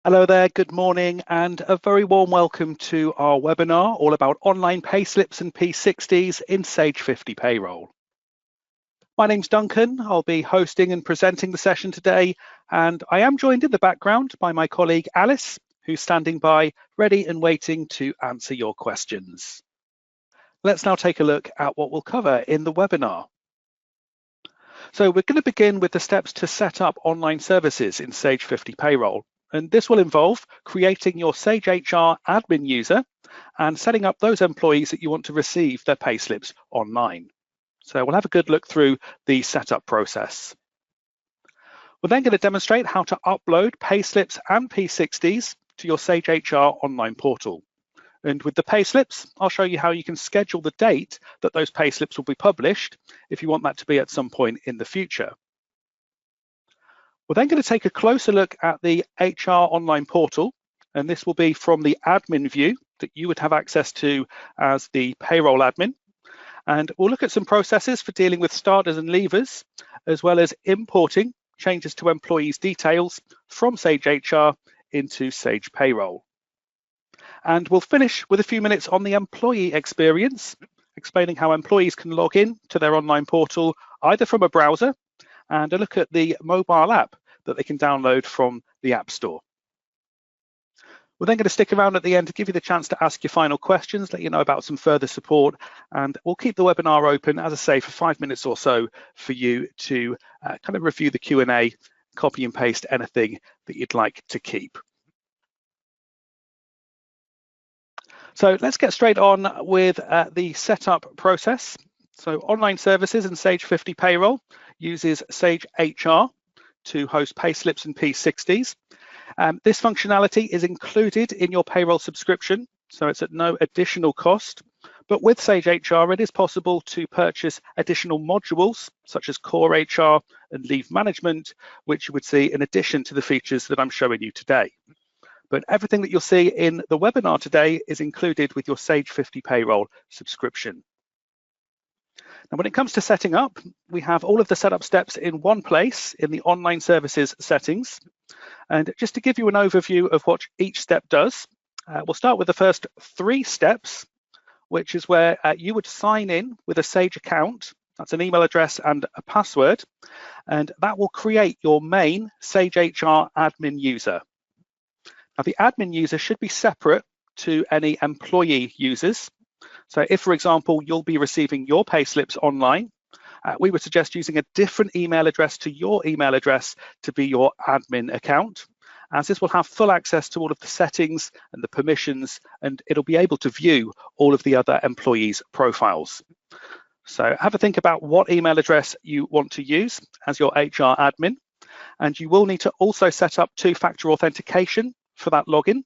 Hello there, good morning, and a very warm welcome to our webinar all about online payslips and P60s in Sage 50 Payroll. My name's Duncan. I'll be hosting and presenting the session today, and I am joined in the background by my colleague Alice, who's standing by, ready and waiting to answer your questions. Let's now take a look at what we'll cover in the webinar. So we're going to begin with the steps to set up online services in Sage 50 Payroll. And this will involve creating your Sage HR admin user and setting up those employees that you want to receive their payslips online. So we'll have a good look through the setup process. We're then going to demonstrate how to upload payslips and P60s to your Sage HR online portal. And with the payslips, I'll show you how you can schedule the date that those payslips will be published if you want that to be at some point in the future. We're then going to take a closer look at the HR online portal, and this will be from the admin view that you would have access to as the payroll admin. And we'll look at some processes for dealing with starters and leavers, as well as importing changes to employees' details from Sage HR into Sage Payroll. And we'll finish with a few minutes on the employee experience, explaining how employees can log in to their online portal either from a browser and a look at the mobile app that they can download from the App Store. We're then going to stick around at the end to give you the chance to ask your final questions, let you know about some further support, and we'll keep the webinar open, as I say, for 5 minutes or so for you to kind of review the Q&A, copy and paste anything that you'd like to keep. So let's get straight on with the setup process. So online services in Sage 50 Payroll uses Sage HR to host payslips and P60s. This functionality is included in your payroll subscription, so it's at no additional cost. But with Sage HR, it is possible to purchase additional modules such as core HR and leave management, which you would see in addition to the features that I'm showing you today. But everything that you'll see in the webinar today is included with your Sage 50 Payroll subscription. Now, when it comes to setting up, we have all of the setup steps in one place in the online services settings. And just to give you an overview of what each step does, we'll start with the first 3 steps, which is where you would sign in with a Sage account. That's an email address and a password, and that will create your main Sage HR admin user. Now, the admin user should be separate to any employee users. So if, for example, you'll be receiving your payslips online, we would suggest using a different email address to your email address to be your admin account, as this will have full access to all of the settings and the permissions, and it'll be able to view all of the other employees' profiles. So have a think about what email address you want to use as your HR admin, and you will need to also set up 2-factor authentication for that login.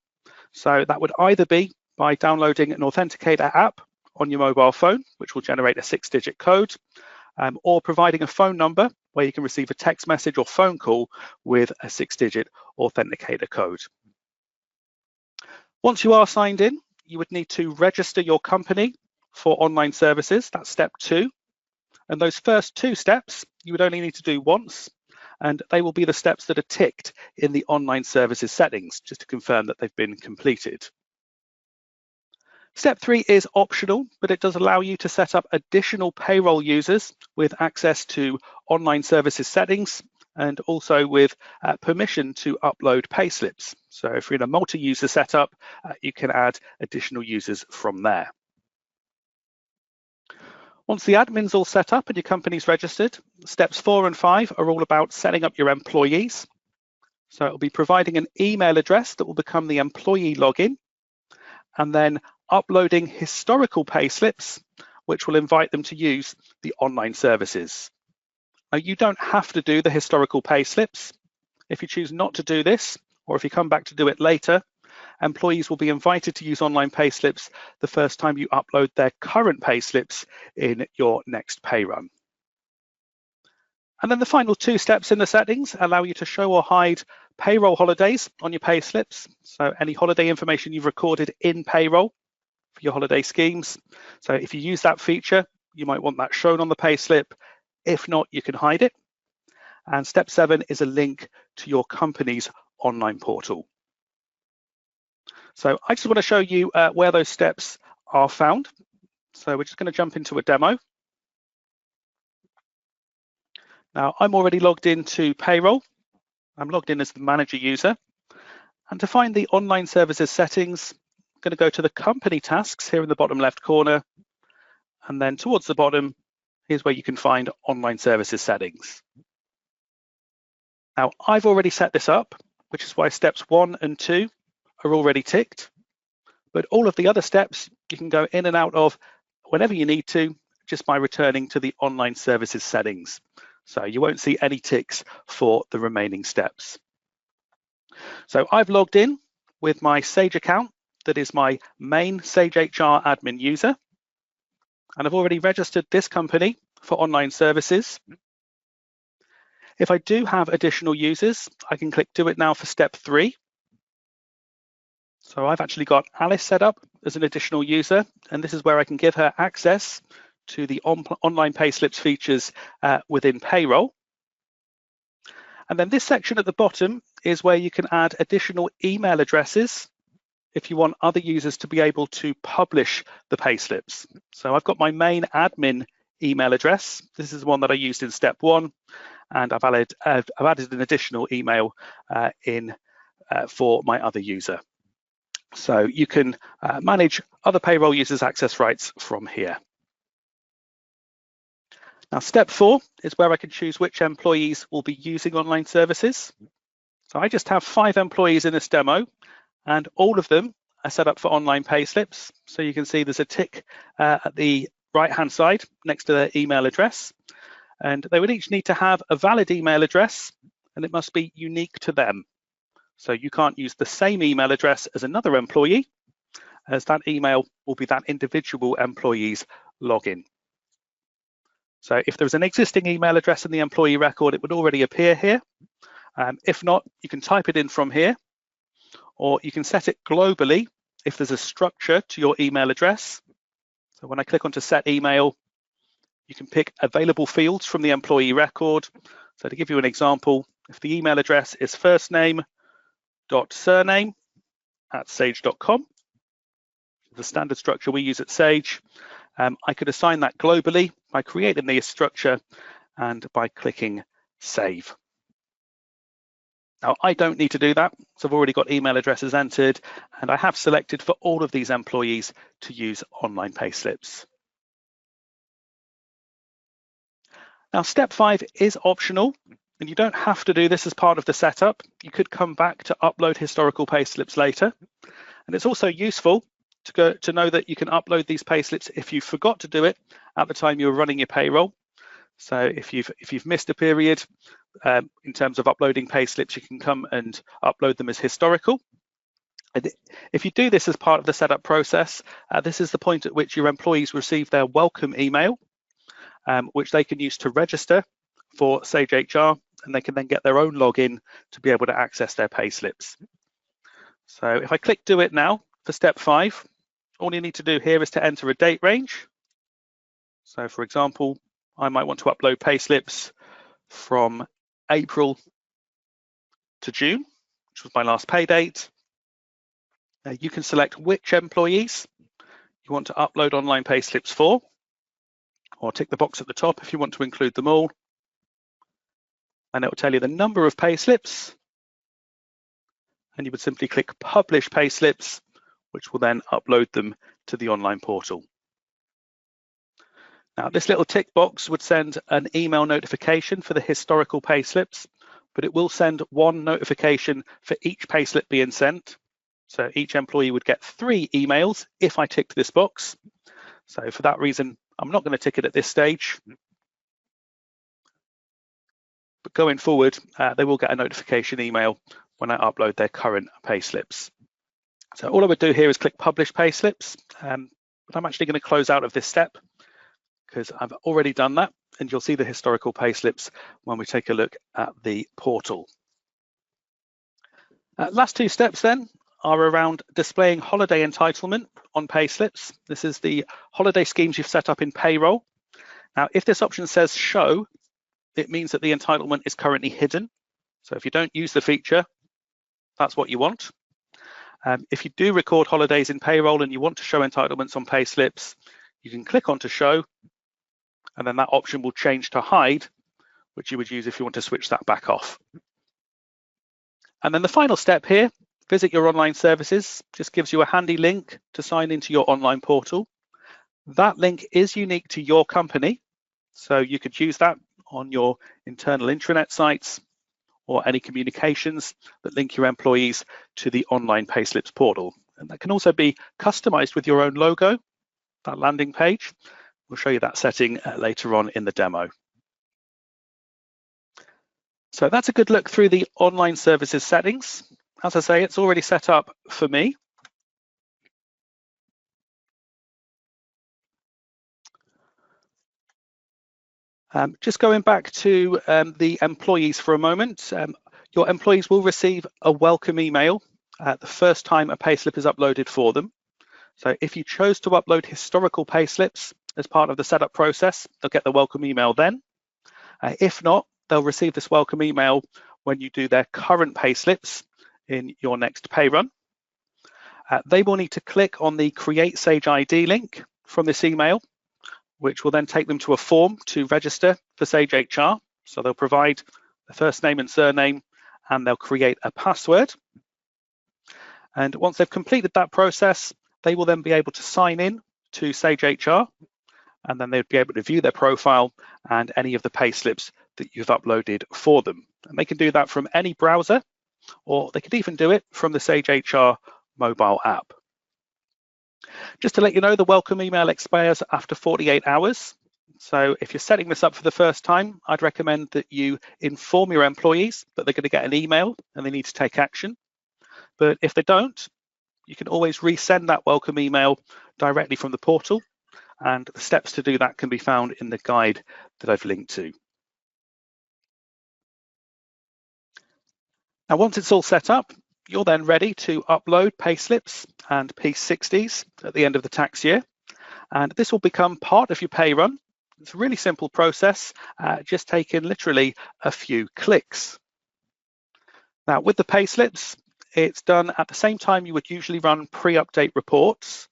So that would either be by downloading an authenticator app on your mobile phone, which will generate a 6-digit code, or providing a phone number where you can receive a text message or phone call with a 6-digit authenticator code. Once you are signed in, you would need to register your company for online services. That's step 2. And those first 2 steps, you would only need to do once, and they will be the steps that are ticked in the online services settings, just to confirm that they've been completed. Step 3 is optional, but it does allow you to set up additional payroll users with access to online services settings and also with permission to upload payslips. So if you're in a multi-user setup, you can add additional users from there. Once the admin's all set up and your company's registered, steps 4 and 5 are all about setting up your employees. So it'll be providing an email address that will become the employee login, and then uploading historical payslips, which will invite them to use the online services. Now, you don't have to do the historical payslips. If you choose not to do this, or if you come back to do it later, employees will be invited to use online payslips the first time you upload their current payslips in your next pay run. And then the final 2 steps in the settings allow you to show or hide payroll holidays on your payslips. So any holiday information you've recorded in payroll for your holiday schemes. So if you use that feature, you might want that shown on the payslip. If not, you can hide it. And step 7 is a link to your company's online portal. So I just want to show you where those steps are found. So we're just going to jump into a demo. Now I'm already logged into Payroll. I'm logged in as the manager user. And to find the online services settings, I'm going to go to the company tasks here in the bottom left corner. And then towards the bottom, here's where you can find online services settings. Now I've already set this up, which is why steps 1 and 2 are already ticked. But all of the other steps you can go in and out of whenever you need to, just by returning to the online services settings. So you won't see any ticks for the remaining steps. So I've logged in with my Sage account that is my main Sage HR admin user. And I've already registered this company for online services. If I do have additional users, I can click Do It Now for step 3. So I've actually got Alice set up as an additional user, and this is where I can give her access to the online payslips features within Payroll. And then this section at the bottom is where you can add additional email addresses if you want other users to be able to publish the payslips. So I've got my main admin email address. This is the one that I used in step 1, and I've added an additional email for my other user. So you can manage other payroll users' access rights from here. Now, step 4 is where I can choose which employees will be using online services. So I just have 5 employees in this demo, and all of them are set up for online payslips. So you can see there's a tick at the right-hand side next to their email address. And they would each need to have a valid email address, and it must be unique to them. So you can't use the same email address as another employee, as that email will be that individual employee's login. So if there's an existing email address in the employee record, it would already appear here. If not, you can type it in from here, or you can set it globally if there's a structure to your email address. So when I click onto set email, you can pick available fields from the employee record. So to give you an example, if the email address is firstname.surname@sage.com, the standard structure we use at Sage, I could assign that globally by creating the structure and by clicking Save. Now, I don't need to do that, so I've already got email addresses entered, and I have selected for all of these employees to use online payslips. Now, step 5 is optional, and you don't have to do this as part of the setup. You could come back to upload historical payslips later, and it's also useful to know that you can upload these payslips if you forgot to do it at the time you were running your payroll. So if you've missed a period in terms of uploading payslips, you can come and upload them as historical. And if you do this as part of the setup process, this is the point at which your employees receive their welcome email, which they can use to register for Sage HR, and they can then get their own login to be able to access their payslips. So if I click Do It Now for step 5, all you need to do here is to enter a date range. So for example, I might want to upload payslips from April to June, which was my last pay date. You can select which employees you want to upload online payslips for, or tick the box at the top if you want to include them all. And it will tell you the number of payslips, and you would simply click Publish Payslips, which will then upload them to the online portal. Now, this little tick box would send an email notification for the historical payslips, but it will send one notification for each payslip being sent. So each employee would get 3 emails if I ticked this box. So for that reason, I'm not going to tick it at this stage. But going forward, they will get a notification email when I upload their current payslips. So all I would do here is click Publish Payslips, but I'm actually going to close out of this step because I've already done that, and you'll see the historical payslips when we take a look at the portal. Last 2 steps then are around displaying holiday entitlement on payslips. This is the holiday schemes you've set up in Payroll. Now, if this option says Show, it means that the entitlement is currently hidden. So if you don't use the feature, that's what you want. If you do record holidays in payroll and you want to show entitlements on payslips, you can click on to show, and then that option will change to hide, which you would use if you want to switch that back off. And then the final step here, visit your online services, just gives you a handy link to sign into your online portal. That link is unique to your company, so you could use that on your internal intranet sites or any communications that link your employees to the online payslips portal. And that can also be customized with your own logo, that landing page. We'll show you that setting later on in the demo. So that's a good look through the online services settings. As I say, it's already set up for me. Just going back to the employees for a moment, your employees will receive a welcome email the first time a payslip is uploaded for them. So if you chose to upload historical payslips as part of the setup process, they'll get the welcome email then. If not, they'll receive this welcome email when you do their current payslips in your next pay run. They will need to click on the Create Sage ID link from this email, which will then take them to a form to register for Sage HR. So they'll provide the first name and surname, and they'll create a password. And once they've completed that process, they will then be able to sign in to Sage HR, and then they'd be able to view their profile and any of the payslips that you've uploaded for them. And they can do that from any browser, or they could even do it from the Sage HR mobile app. Just to let you know, the welcome email expires after 48 hours. So if you're setting this up for the first time, I'd recommend that you inform your employees that they're going to get an email and they need to take action. But if they don't, you can always resend that welcome email directly from the portal. And the steps to do that can be found in the guide that I've linked to. Now, once it's all set up, you're then ready to upload payslips and P60s at the end of the tax year. And this will become part of your pay run. It's a really simple process, just taking literally a few clicks. Now, with the payslips, it's done at the same time you would usually run pre-update reports.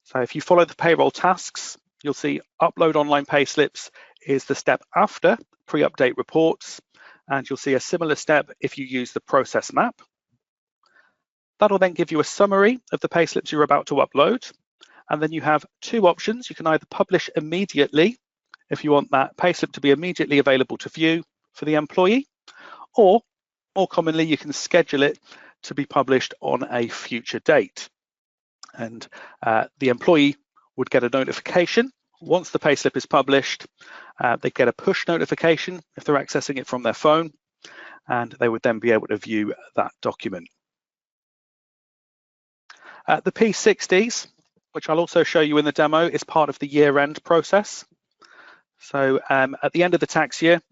So if you follow the payroll tasks, you'll see upload online payslips is the step after pre-update reports, and you'll see a similar step if you use the process map. That'll then give you a summary of the payslips you're about to upload, and then you have two options. You can either publish immediately if you want that payslip to be immediately available to view for the employee, or more commonly, you can schedule it to be published on a future date. And the employee would get a notification once the payslip is published. They get a push notification if they're accessing it from their phone, and they would then be able to view that document. The P60s, which I'll also show you in the demo, is part of the year-end process. So at the end of the tax year,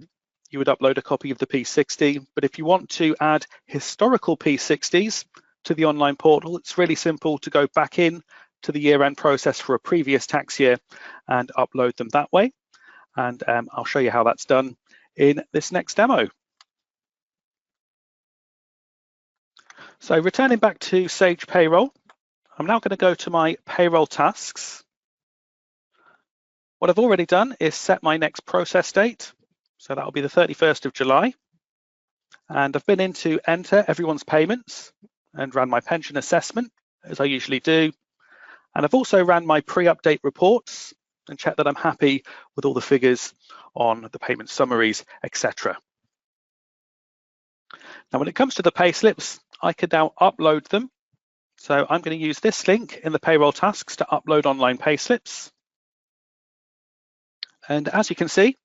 you would upload a copy of the P60, but if you want to add historical P60s to the online portal, it's really simple to go back in to the year-end process for a previous tax year and upload them that way. And I'll show you how that's done in this next demo. So returning back to Sage Payroll, I'm now going to go to my payroll tasks. What I've already done is set my next process date. So that'll be the 31st of July. And I've been in to enter everyone's payments and ran my pension assessment, as I usually do. And I've also ran my pre-update reports and checked that I'm happy with all the figures on the payment summaries, etc. Now, when it comes to the payslips, I can now upload them. So I'm going to use this link in the payroll tasks to upload online payslips. And as you can see,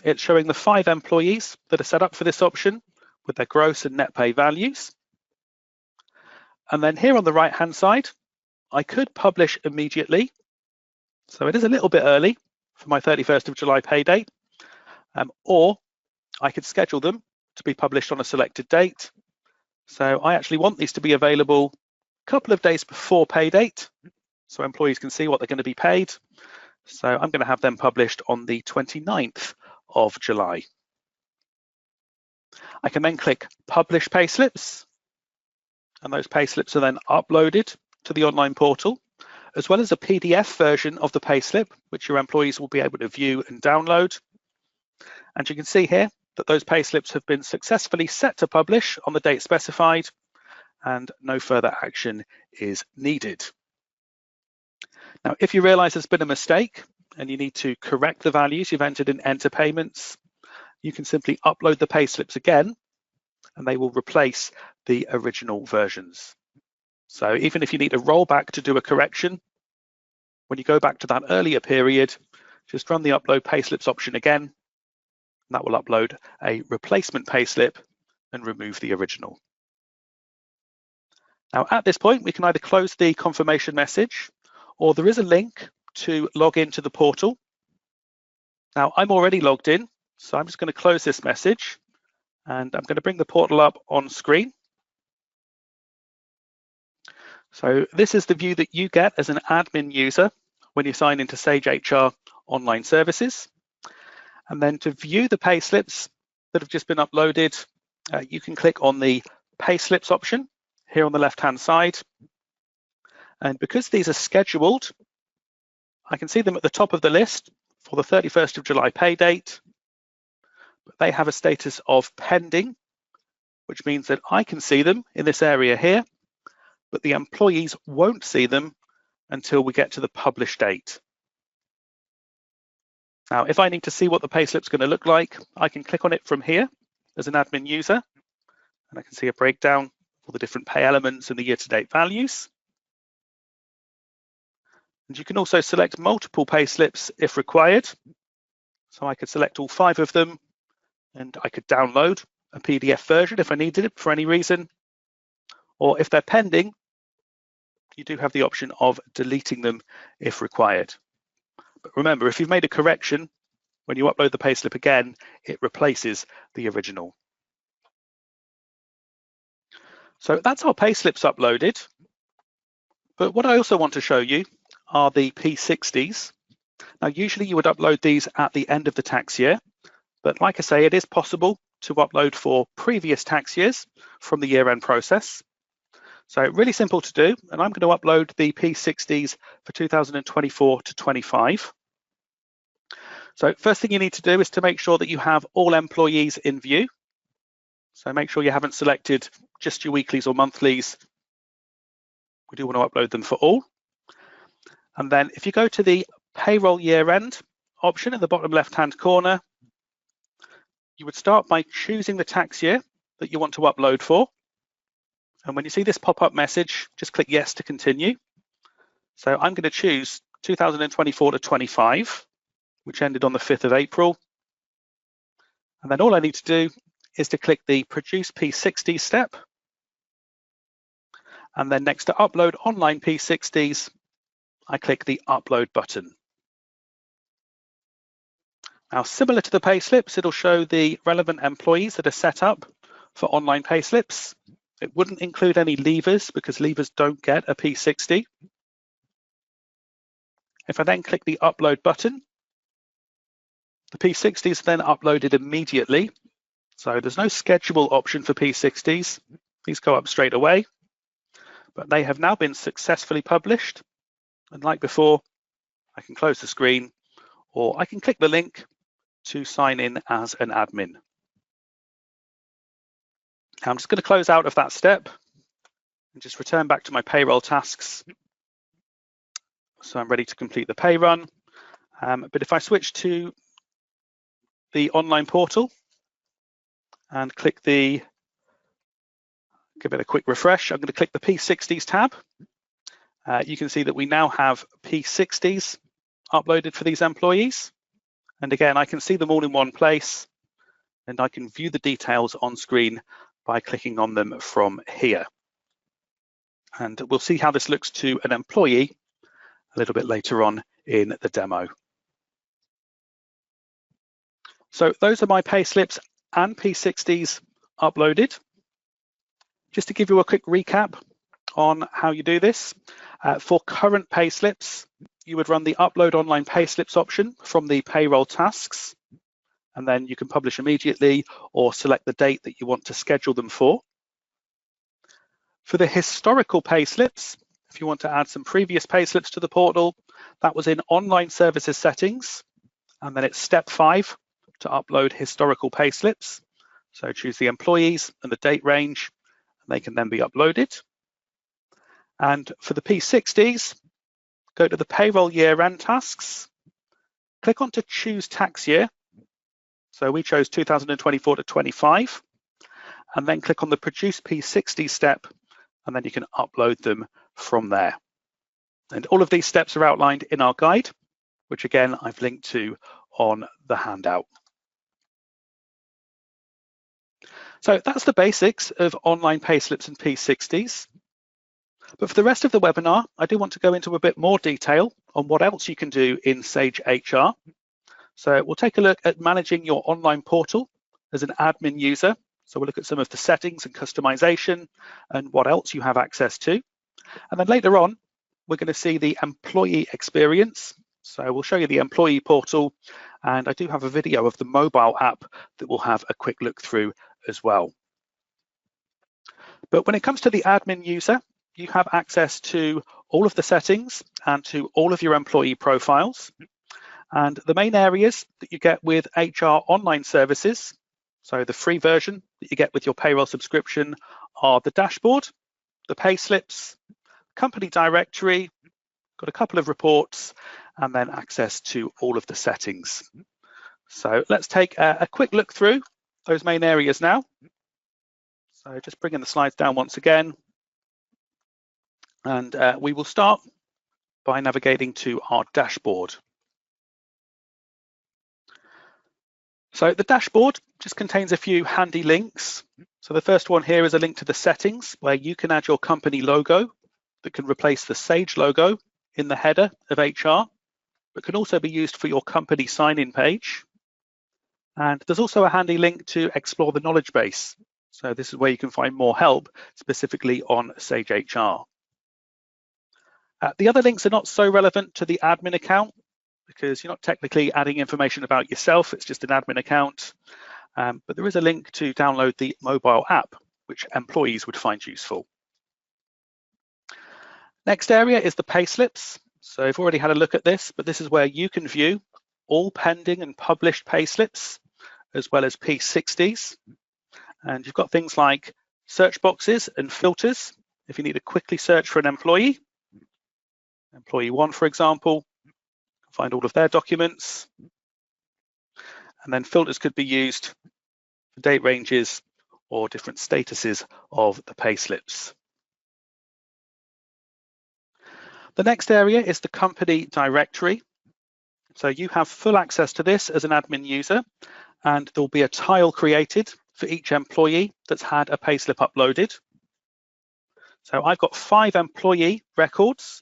it's showing the 5 employees that are set up for this option with their gross and net pay values. And then here on the right-hand side, I could publish immediately. So it is a little bit early for my 31st of July pay date, or I could schedule them to be published on a selected date. So I actually want these to be available a couple of days before pay date, so employees can see what they're going to be paid. So I'm going to have them published on the 29th of July. I can then click Publish Payslips, and those payslips are then uploaded to the online portal, as well as a PDF version of the payslip, which your employees will be able to view and download. And you can see here that those payslips have been successfully set to publish on the date specified, and no further action is needed. Now, if you realize there's been a mistake and you need to correct the values you've entered in Enter Payments, you can simply upload the payslips again, and they will replace the original versions. So even if you need to roll back to do a correction, when you go back to that earlier period, just run the upload payslips option again, and that will upload a replacement payslip and remove the original. Now at this point, we can either close the confirmation message, or there is a link to log into the portal. Now I'm already logged in, so I'm just going to close this message, and I'm going to bring the portal up on screen. So this is the view that you get as an admin user when you sign into Sage HR Online Services. And then to view the payslips that have just been uploaded, you can click on the payslips option here on the left-hand side. And because these are scheduled, I can see them at the top of the list for the 31st of July pay date. But they have a status of pending, which means that I can see them in this area here, but the employees won't see them until we get to the publish date. Now, if I need to see what the payslip's going to look like, I can click on it from here as an admin user, and I can see a breakdown for the different pay elements and the year-to-date values. And you can also select multiple payslips if required. So I could select all 5 of them, and I could download a PDF version if I needed it for any reason. Or if they're pending, you do have the option of deleting them if required. But remember, if you've made a correction, when you upload the payslip again, it replaces the original. So that's our payslips uploaded. But what I also want to show you are the P60s. Now, usually you would upload these at the end of the tax year, but like I say, it is possible to upload for previous tax years from the year-end process. So really simple to do, and I'm going to upload the P60s for 2024 to 25. So first thing you need to do is to make sure that you have all employees in view. So make sure you haven't selected just your weeklies or monthlies. We do want to upload them for all. And then if you go to the payroll year-end option in the bottom left-hand corner, you would start by choosing the tax year that you want to upload for. And when you see this pop-up message, just click yes to continue. So I'm going to choose 2024 to 25, which ended on the 5th of April. And then all I need to do is to click the Produce P60 step. And then next to Upload Online P60s, I click the Upload button. Now, similar to the payslips, it'll show the relevant employees that are set up for online payslips. It wouldn't include any leavers because leavers don't get a P60. If I then click the Upload button, the P60s are then uploaded immediately. So there's no schedule option for P60s. These go up straight away, but they have now been successfully published. And like before, I can close the screen, or I can click the link to sign in as an admin. Now I'm just going to close out of that step and just return back to my payroll tasks. So I'm ready to complete the pay run. But if I switch to the online portal and click give it a quick refresh, I'm going to click the P60s tab. You can see that we now have P60s uploaded for these employees. And again, I can see them all in one place, and I can view the details on screen by clicking on them from here. And we'll see how this looks to an employee a little bit later on in the demo. So those are my payslips and P60s uploaded. Just to give you a quick recap on how you do this, for current payslips, you would run the Upload Online Payslips option from the payroll tasks, and then you can publish immediately or select the date that you want to schedule them for. For the historical payslips, if you want to add some previous payslips to the portal, that was in online services settings, and then it's step 5 to upload historical payslips. So choose the employees and the date range, and they can then be uploaded. And for the P60s, go to the payroll year-end tasks, click on to choose tax year. So we chose 2024 to 25, and then click on the produce P60 step, and then you can upload them from there. And all of these steps are outlined in our guide, which again, I've linked to on the handout. So that's the basics of online payslips and P60s. But for the rest of the webinar, I do want to go into a bit more detail on what else you can do in Sage HR. So we'll take a look at managing your online portal as an admin user. So we'll look at some of the settings and customization and what else you have access to. And then later on, we're going to see the employee experience. So we'll show you the employee portal, and I do have a video of the mobile app that we'll have a quick look through as well. But when it comes to the admin user, you have access to all of the settings and to all of your employee profiles. And the main areas that you get with HR online services, so the free version that you get with your payroll subscription, are the dashboard, the payslips, company directory, got a couple of reports, and then access to all of the settings. So let's take a quick look through those main areas now. So just bringing the slides down once again. And we will start by navigating to our dashboard. So the dashboard just contains a few handy links. So the first one here is a link to the settings where you can add your company logo that can replace the Sage logo in the header of HR, but can also be used for your company sign-in page. And there's also a handy link to explore the knowledge base. So this is where you can find more help specifically on Sage HR. The other links are not so relevant to the admin account because you're not technically adding information about yourself, it's just an admin account. But there is a link to download the mobile app, which employees would find useful. Next area is the payslips. So I've already had a look at this, but this is where you can view all pending and published payslips, as well as P60s. And you've got things like search boxes and filters. If you need to quickly search for an employee, employee 1, for example, find all of their documents. And then filters could be used for date ranges or different statuses of the payslips. The next area is the company directory. So you have full access to this as an admin user, and there'll be a tile created for each employee that's had a payslip uploaded. So I've got 5 employee records,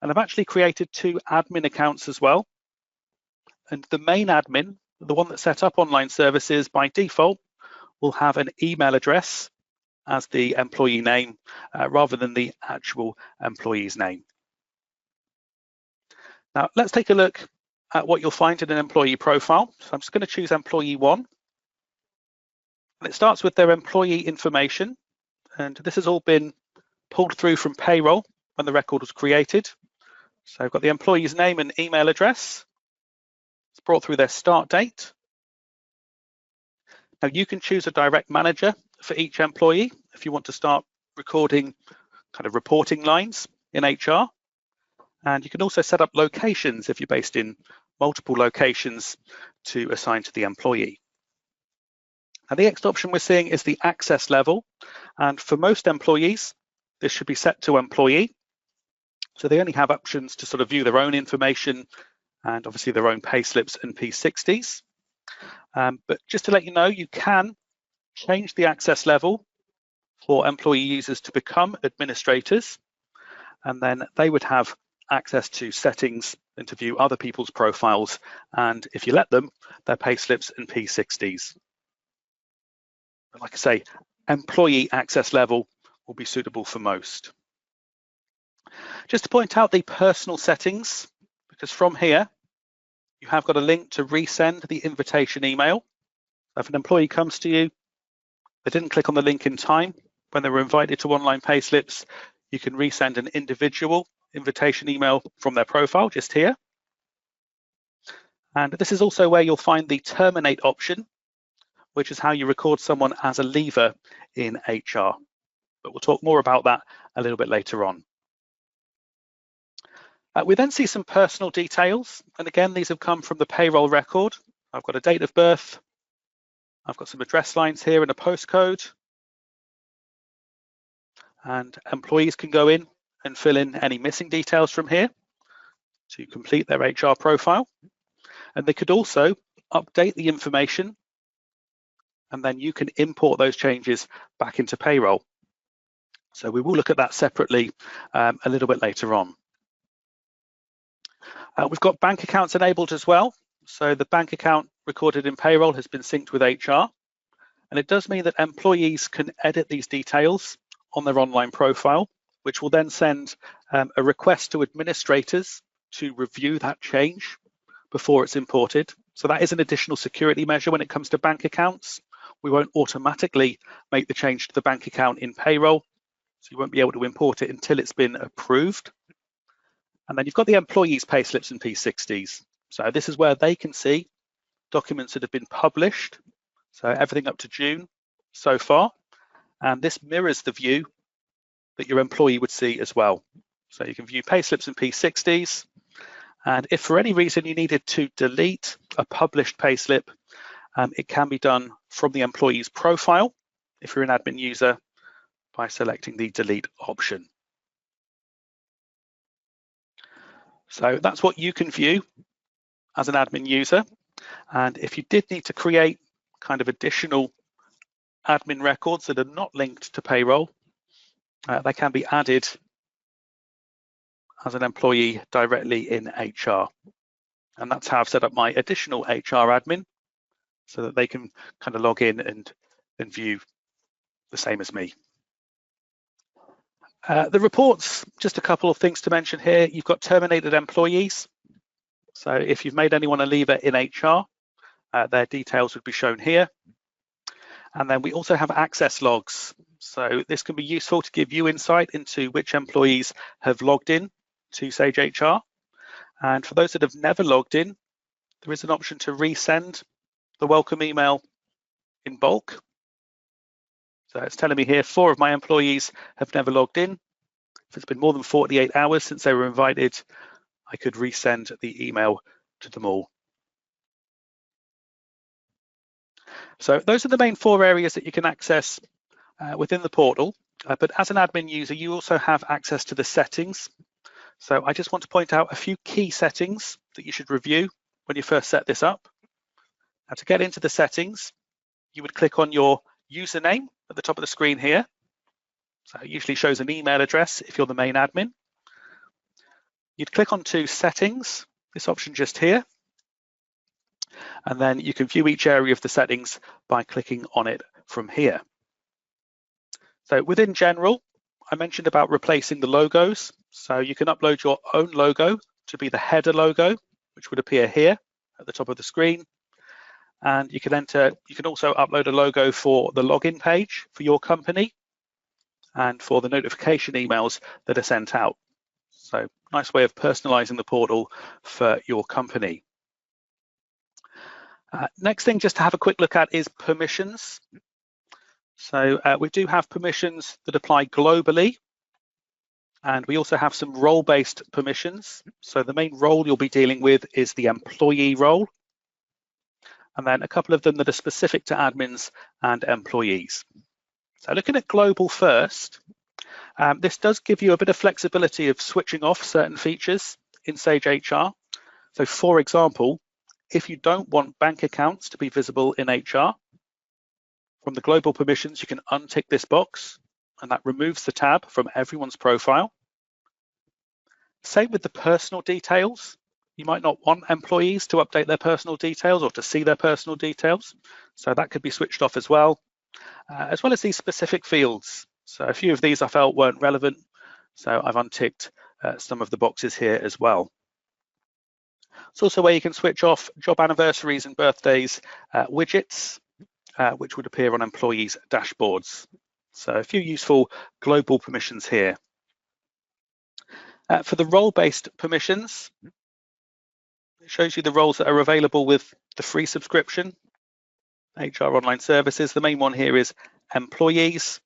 and I've actually created 2 admin accounts as well. And the main admin, the one that set up online services by default, will have an email address as the employee name rather than the actual employee's name. Now let's take a look at what you'll find in an employee profile. So I'm just going to choose employee 1. And it starts with their employee information. And this has all been pulled through from Payroll when the record was created. So I've got the employee's name and email address. It's brought through their start date. Now you can choose a direct manager for each employee if you want to start recording kind of reporting lines in HR. And you can also set up locations if you're based in multiple locations to assign to the employee. Now the next option we're seeing is the access level. And for most employees, this should be set to employee. So they only have options to sort of view their own information and obviously their own payslips and P60s. But just to let you know, you can change the access level for employee users to become administrators, and then they would have access to settings and to view other people's profiles, and if you let them, their payslips and P60s. But like I say, employee access level will be suitable for most. Just to point out the personal settings, because from here, you have got a link to resend the invitation email. If an employee comes to you, they didn't click on the link in time when they were invited to online payslips, you can resend an individual invitation email from their profile just here. And this is also where you'll find the terminate option, which is how you record someone as a leaver in HR. But we'll talk more about that a little bit later on. We then see some personal details. And again, these have come from the payroll record. I've got a date of birth. I've got some address lines here and a postcode. And employees can go in and fill in any missing details from here to complete their HR profile. And they could also update the information, and then you can import those changes back into payroll. So we will look at that separately a little bit later on. We've got bank accounts enabled as well. So the bank account recorded in payroll has been synced with HR. And it does mean that employees can edit these details on their online profile, which will then send a request to administrators to review that change before it's imported. So that is an additional security measure when it comes to bank accounts. We won't automatically make the change to the bank account in payroll, so you won't be able to import it until it's been approved. And then you've got the employees' payslips and P60s. So this is where they can see documents that have been published, so everything up to June so far. And this mirrors the view that your employee would see as well. So you can view payslips and P60s. And if for any reason you needed to delete a published payslip, it can be done from the employee's profile if you're an admin user by selecting the delete option. So that's what you can view as an admin user. And if you did need to create kind of additional admin records that are not linked to payroll, they can be added as an employee directly in HR. And that's how I've set up my additional HR admin, so that they can kind of log in and view the same as me. The reports, just a couple of things to mention here. You've got terminated employees. So if you've made anyone a leaver in HR, their details would be shown here. And then we also have access logs. So this can be useful to give you insight into which employees have logged in to Sage HR. And for those that have never logged in, there is an option to resend the welcome email in bulk. So it's telling me here 4 of my employees have never logged in. If it's been more than 48 hours since they were invited, I could resend the email to them all. So those are the main 4 areas that you can access within the portal. But as an admin user, you also have access to the settings. So I just want to point out a few key settings that you should review when you first set this up. Now, to get into the settings, you would click on your username at the top of the screen here. So it usually shows an email address if you're the main admin. You'd click onto settings, this option just here. And then you can view each area of the settings by clicking on it from here. So within general, I mentioned about replacing the logos. So you can upload your own logo to be the header logo, which would appear here at the top of the screen. And you can also upload a logo for the login page for your company and for the notification emails that are sent out. So nice way of personalizing the portal for your company. Next thing just to have a quick look at is permissions. So we do have permissions that apply globally, and we also have some role-based permissions. So the main role you'll be dealing with is the employee role, and then a couple of them that are specific to admins and employees. So looking at global first, this does give you a bit of flexibility of switching off certain features in Sage HR. So for example, if you don't want bank accounts to be visible in HR, from the global permissions, you can untick this box, and that removes the tab from everyone's profile. Same with the personal details. You might not want employees to update their personal details or to see their personal details. So that could be switched off as well as these specific fields. So a few of these I felt weren't relevant, so I've unticked some of the boxes here as well. It's also where you can switch off job anniversaries and birthdays widgets, which would appear on employees' dashboards. So a few useful global permissions here. For the role-based permissions, it shows you the roles that are available with the free subscription, HR Online Services. The main one here is employees.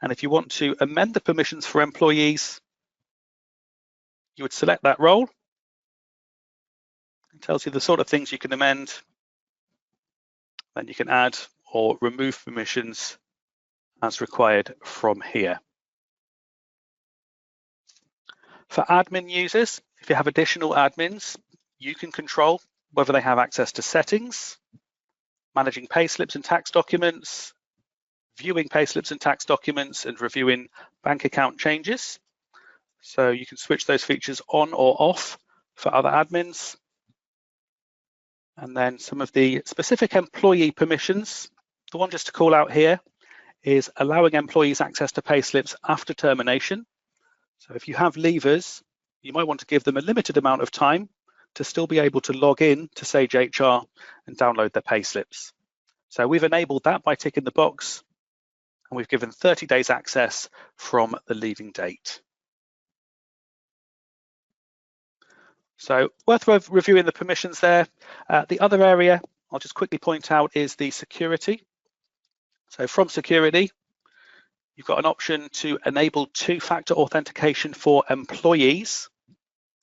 And if you want to amend the permissions for employees, you would select that role. It tells you the sort of things you can amend. Then you can add or remove permissions as required from here. For admin users, if you have additional admins, you can control whether they have access to settings, managing payslips and tax documents, viewing payslips and tax documents, and reviewing bank account changes. So you can switch those features on or off for other admins. And then some of the specific employee permissions. The one just to call out here is allowing employees access to payslips after termination. So if you have leavers, you might want to give them a limited amount of time to still be able to log in to Sage HR and download their payslips. So we've enabled that by ticking the box, and we've given 30 days access from the leaving date. So worth reviewing the permissions there. The other area I'll just quickly point out is the security. So from security, you've got an option to enable two-factor authentication for employees.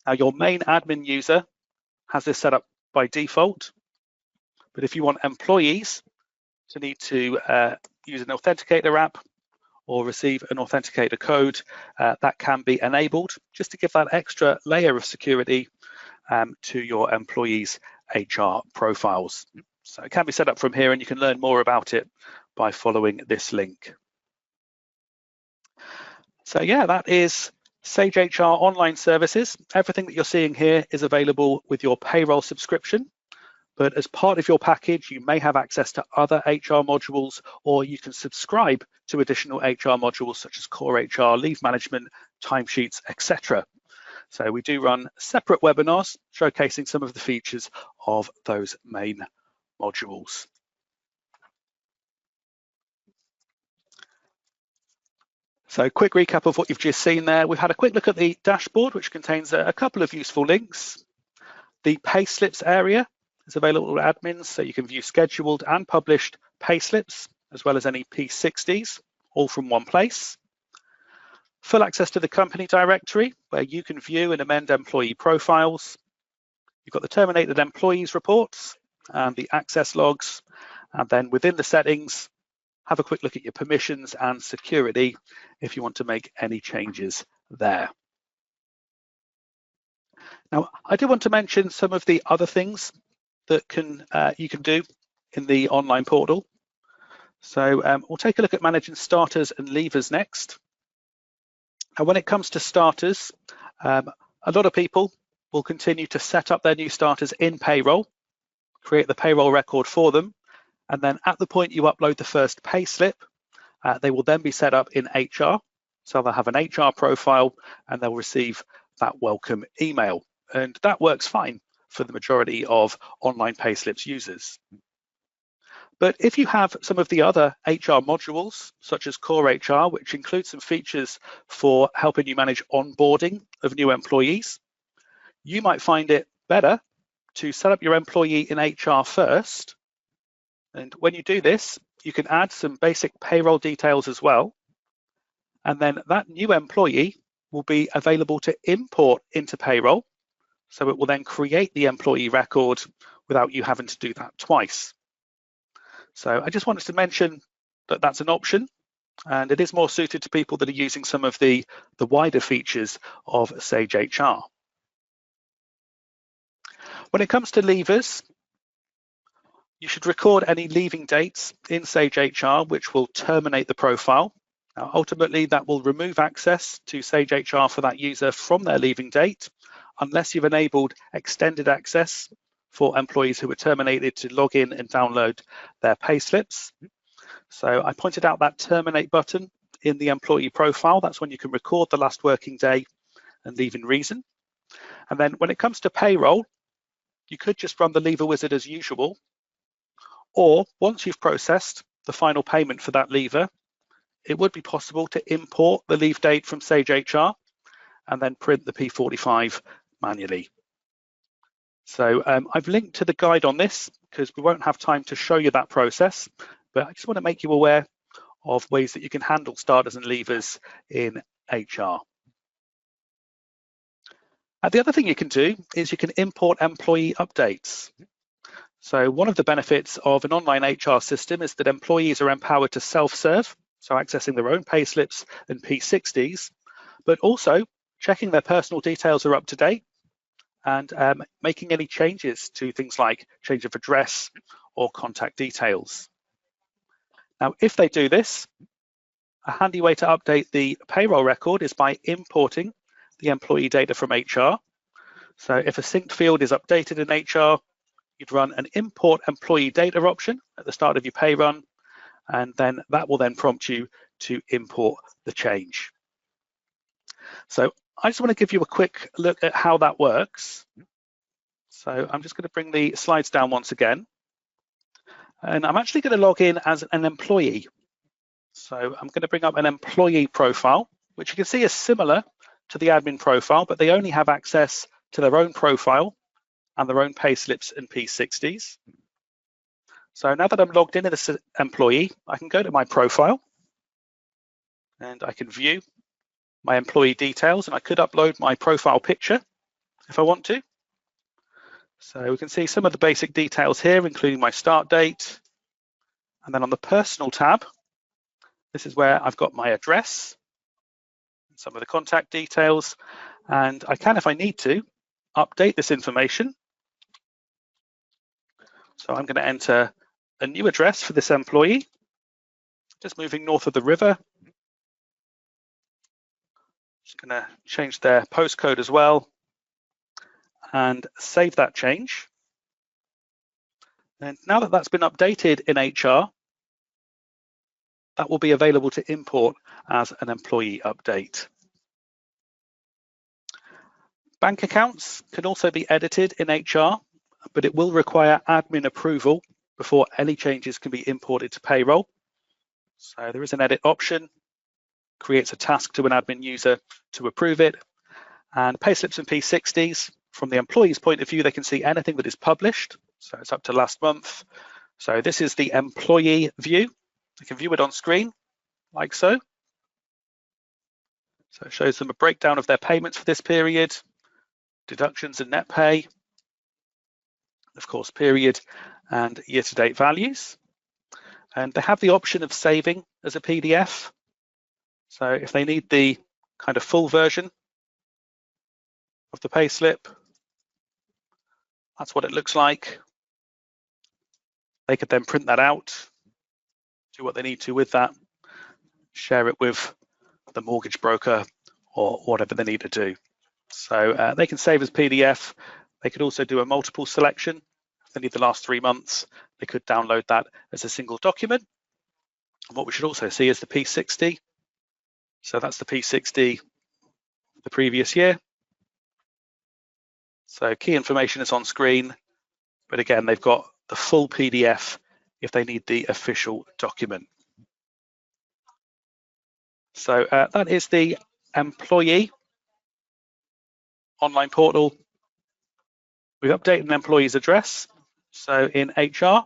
Now your main admin user has this set up by default, but if you want employees to need to use an authenticator app or receive an authenticator code, that can be enabled just to give that extra layer of security to your employees' HR profiles. So it can be set up from here, and you can learn more about it by following this link. So yeah, that is Sage HR Online Services. Everything that you're seeing here is available with your payroll subscription. But as part of your package, you may have access to other HR modules, or you can subscribe to additional HR modules such as core HR, leave management, timesheets, etc. So we do run separate webinars showcasing some of the features of those main modules. So quick recap of what you've just seen there. We've had a quick look at the dashboard, which contains a couple of useful links. The payslips area is available to admins, so you can view scheduled and published payslips, as well as any P60s, all from one place. Full access to the company directory, where you can view and amend employee profiles. You've got the terminated employees reports and the access logs. And then within the settings, have a quick look at your permissions and security if you want to make any changes there. Now, I do want to mention some of the other things that you can do in the online portal. So we'll take a look at managing starters and leavers next. And when it comes to starters, a lot of people will continue to set up their new starters in Payroll, create the payroll record for them, and then at the point you upload the first pay slip, they will then be set up in HR. So they'll have an HR profile and they'll receive that welcome email. And that works fine for the majority of online payslips users. But if you have some of the other HR modules, such as Core HR, which includes some features for helping you manage onboarding of new employees, you might find it better to set up your employee in HR first. And when you do this, you can add some basic payroll details as well. And then that new employee will be available to import into Payroll. So it will then create the employee record without you having to do that twice. So I just wanted to mention that that's an option, and it is more suited to people that are using some of the wider features of Sage HR. When it comes to leavers, you should record any leaving dates in Sage HR, which will terminate the profile. Now, ultimately, that will remove access to Sage HR for that user from their leaving date, unless you've enabled extended access for employees who were terminated to log in and download their payslips. So I pointed out that terminate button in the employee profile. That's when you can record the last working day and leave in reason. And then when it comes to payroll, you could just run the leaver wizard as usual, or once you've processed the final payment for that leaver, it would be possible to import the leave date from Sage HR and then print the P45 manually. So I've linked to the guide on this because we won't have time to show you that process, but I just want to make you aware of ways that you can handle starters and leavers in HR. The other thing you can do is you can import employee updates. So one of the benefits of an online HR system is that employees are empowered to self-serve, so accessing their own payslips and P60s, but also checking their personal details are up to date and making any changes to things like change of address or contact details. Now, if they do this, a handy way to update the payroll record is by importing the employee data from HR. So if a synced field is updated in HR, you'd run an import employee data option at the start of your pay run, and then that will then prompt you to import the change. So I just want to give you a quick look at how that works. So I'm just going to bring the slides down once again. And I'm actually going to log in as an employee. So I'm going to bring up an employee profile, which you can see is similar to the admin profile, but they only have access to their own profile and their own payslips and P60s. So now that I'm logged in as an employee, I can go to my profile and I can view my employee details, and I could upload my profile picture if I want to. So we can see some of the basic details here, including my start date. And then on the personal tab, this is where I've got my address, some of the contact details, and I can, if I need to, update this information. So I'm going to enter a new address for this employee, just moving north of the river. Just going to change their postcode as well and save that change. And now that that's been updated in HR, that will be available to import as an employee update. Bank accounts can also be edited in HR, but it will require admin approval before any changes can be imported to payroll. So there is an edit option, creates a task to an admin user to approve it. And payslips and P60s, from the employee's point of view, they can see anything that is published. So it's up to last month. So this is the employee view. They can view it on screen, like so. So it shows them a breakdown of their payments for this period, deductions and net pay, of course, period and year-to-date values. And they have the option of saving as a PDF. So if they need the kind of full version of the payslip, that's what it looks like. They could then print that out, do what they need to with that, share it with the mortgage broker or whatever they need to do. So they can save as PDF. They could also do a multiple selection. If they need the last 3 months, they could download that as a single document. And what we should also see is the P60. So that's the P60 the previous year. So key information is on screen, but again, they've got the full PDF if they need the official document. So that is the employee online portal. We've updated an employee's address. So in HR,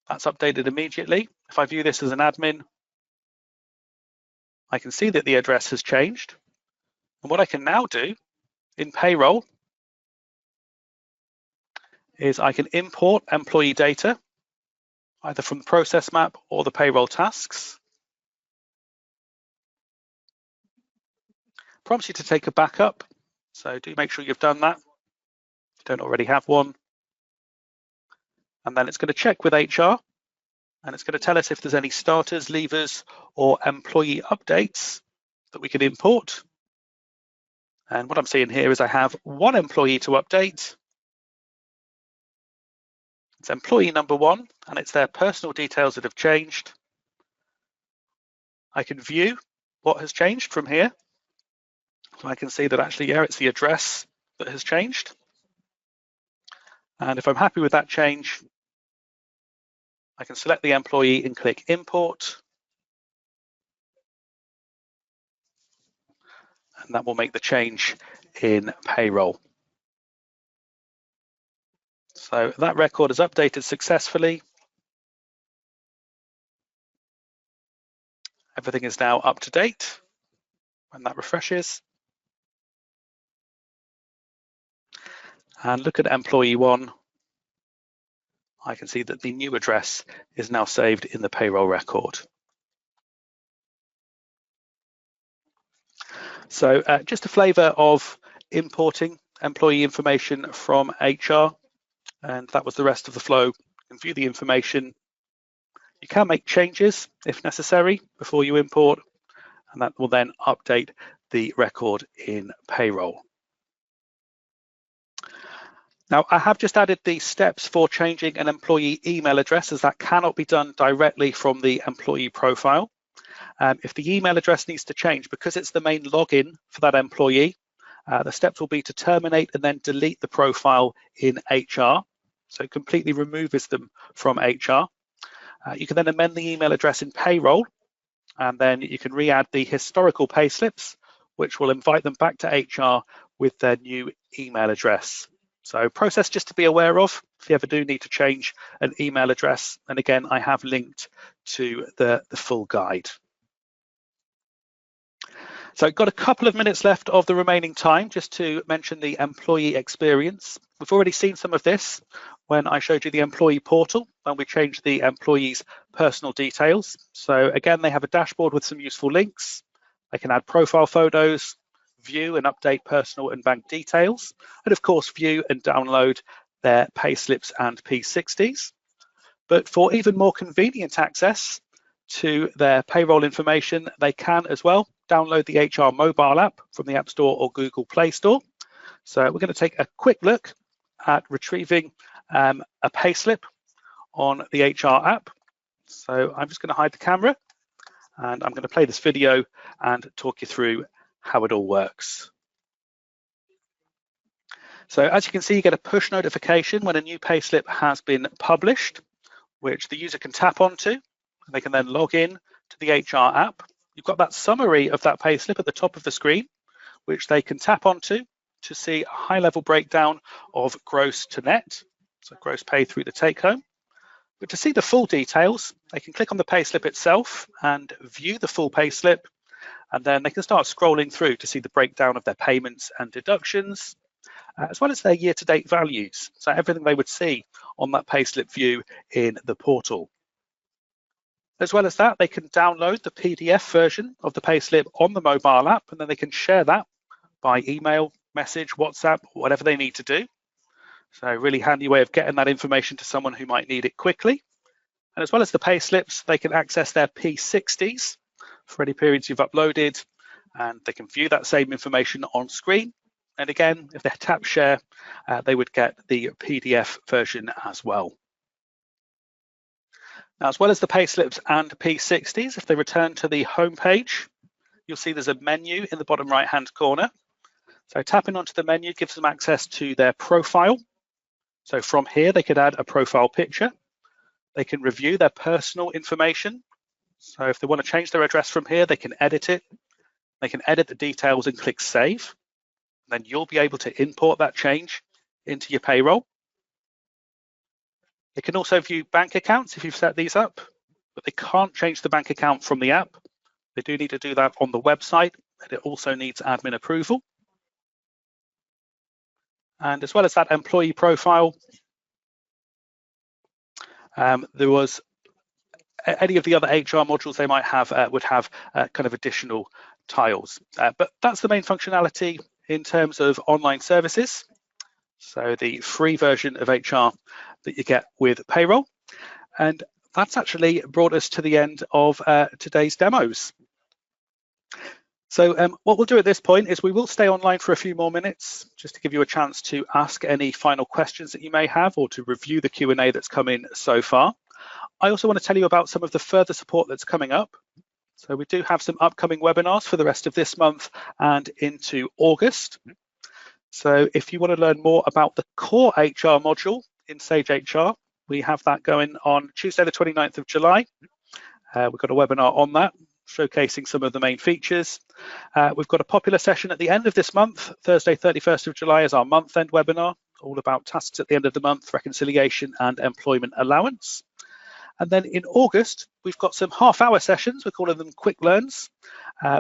that's updated immediately. If I view this as an admin, I can see that the address has changed. And what I can now do in payroll is I can import employee data, either from the process map or the payroll tasks. Prompts you to take a backup. So do make sure you've done that if you don't already have one. And then it's going to check with HR, and it's going to tell us if there's any starters, leavers, or employee updates that we can import. And what I'm seeing here is I have one employee to update. It's employee number 1, and it's their personal details that have changed. I can view what has changed from here. So I can see that actually, yeah, it's the address that has changed. And if I'm happy with that change, I can select the employee and click import. and that will make the change in payroll. So that record is updated successfully. Everything is now up to date when that refreshes. And look at employee 1. I can see that the new address is now saved in the payroll record. So just a flavour of importing employee information from HR, and that was the rest of the flow. You can view the information. You can make changes if necessary before you import, and that will then update the record in payroll. Now, I have just added the steps for changing an employee email address, as that cannot be done directly from the employee profile. If the email address needs to change, because it's the main login for that employee, the steps will be to terminate and then delete the profile in HR. So it completely removes them from HR. You can then amend the email address in payroll, and then you can re-add the historical payslips, which will invite them back to HR with their new email address. So process just to be aware of if you ever do need to change an email address. And again, I have linked to the full guide. So got a couple of minutes left of the remaining time just to mention the employee experience. We've already seen some of this when I showed you the employee portal, when we changed the employee's personal details. So again, they have a dashboard with some useful links. They can add profile photos, view and update personal and bank details, and of course, view and download their payslips and P60s. But for even more convenient access to their payroll information, they can as well download the HR mobile app from the App Store or Google Play Store. So we're going to take a quick look at retrieving a payslip on the HR app. So I'm just going to hide the camera, and I'm going to play this video and talk you through how it all works. So as you can see, you get a push notification when a new payslip has been published, which the user can tap onto, and they can then log in to the HR app. You've got that summary of that payslip at the top of the screen, which they can tap onto to see a high-level breakdown of gross to net, so gross pay through the take-home. But to see the full details, they can click on the payslip itself and view the full payslip, and then they can start scrolling through to see the breakdown of their payments and deductions, as well as their year-to-date values. So everything they would see on that payslip view in the portal. As well as that, they can download the PDF version of the payslip on the mobile app, and then they can share that by email, message, WhatsApp, whatever they need to do. So a really handy way of getting that information to someone who might need it quickly. And as well as the payslips, they can access their P60s for any periods you've uploaded, and they can view that same information on screen. And again, if they tap share, they would get the PDF version as well. Now, as well as the payslips and P60s, if they return to the home page, you'll see there's a menu in the bottom right-hand corner. So tapping onto the menu gives them access to their profile. So from here, they could add a profile picture. They can review their personal information. So if they want to change their address from here, they can edit it. They can edit the details and click Save. Then you'll be able to import that change into your payroll. They can also view bank accounts if you've set these up, but they can't change the bank account from the app. They do need to do that on the website, and it also needs admin approval. And as well as that employee profile, there was any of the other HR modules they might have would have kind of additional tiles. But that's the main functionality in terms of online services. So the free version of HR that you get with Payroll. And that's actually brought us to the end of today's demos. So what we'll do at this point is we will stay online for a few more minutes just to give you a chance to ask any final questions that you may have or to review the Q&A that's come in so far. I also want to tell you about some of the further support that's coming up. So we do have some upcoming webinars for the rest of this month and into August. So if you want to learn more about the core HR module in Sage HR, we have that going on Tuesday, the 29th of July. We've got a webinar on that. showcasing some of the main features. We've got a popular session at the end of this month. Thursday, 31st of July is our month-end webinar, all about tasks at the end of the month, reconciliation and employment allowance. And then in August, we've got some half-hour sessions. We're calling them quick learns,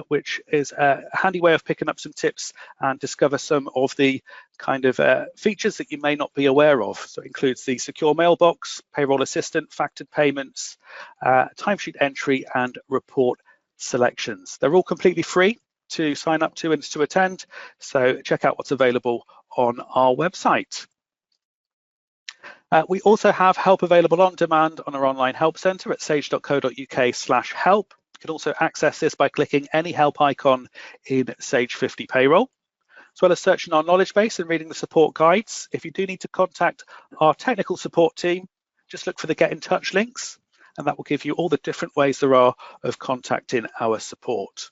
which is a handy way of picking up some tips and discover some of the kind of features that you may not be aware of. So it includes the secure mailbox, payroll assistant, factored payments, timesheet entry, and report selections. They're all completely free to sign up to and to attend. So check out what's available on our website. We also have help available on demand on our online help centre at sage.co.uk/help. You can also access this by clicking any help icon in Sage 50 Payroll, as well as searching our knowledge base and reading the support guides. If you do need to contact our technical support team, just look for the Get in Touch links, and that will give you all the different ways there are of contacting our support.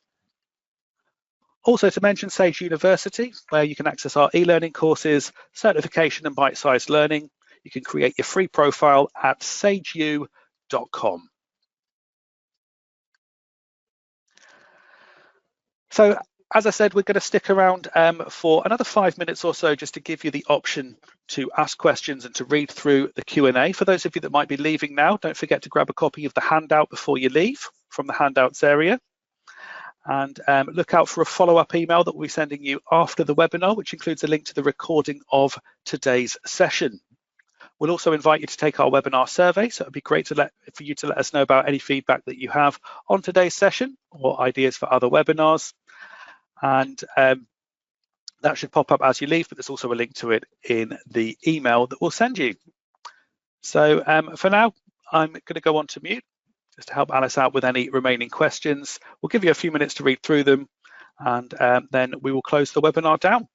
Also to mention Sage University, where you can access our e-learning courses, certification and bite-sized learning. You can create your free profile at sageu.com. So as I said, we're going to stick around for another 5 minutes or so just to give you the option to ask questions and to read through the Q&A. For those of you that might be leaving now, don't forget to grab a copy of the handout before you leave from the handouts area. And look out for a follow-up email that we'll be sending you after the webinar, which includes a link to the recording of today's session. We'll also invite you to take our webinar survey, so it'd be great for you to let us know about any feedback that you have on today's session or ideas for other webinars. And that should pop up as you leave, but there's also a link to it in the email that we'll send you. So for now, I'm going to go on to mute just to help Alice out with any remaining questions. We'll give you a few minutes to read through them, and then we will close the webinar down.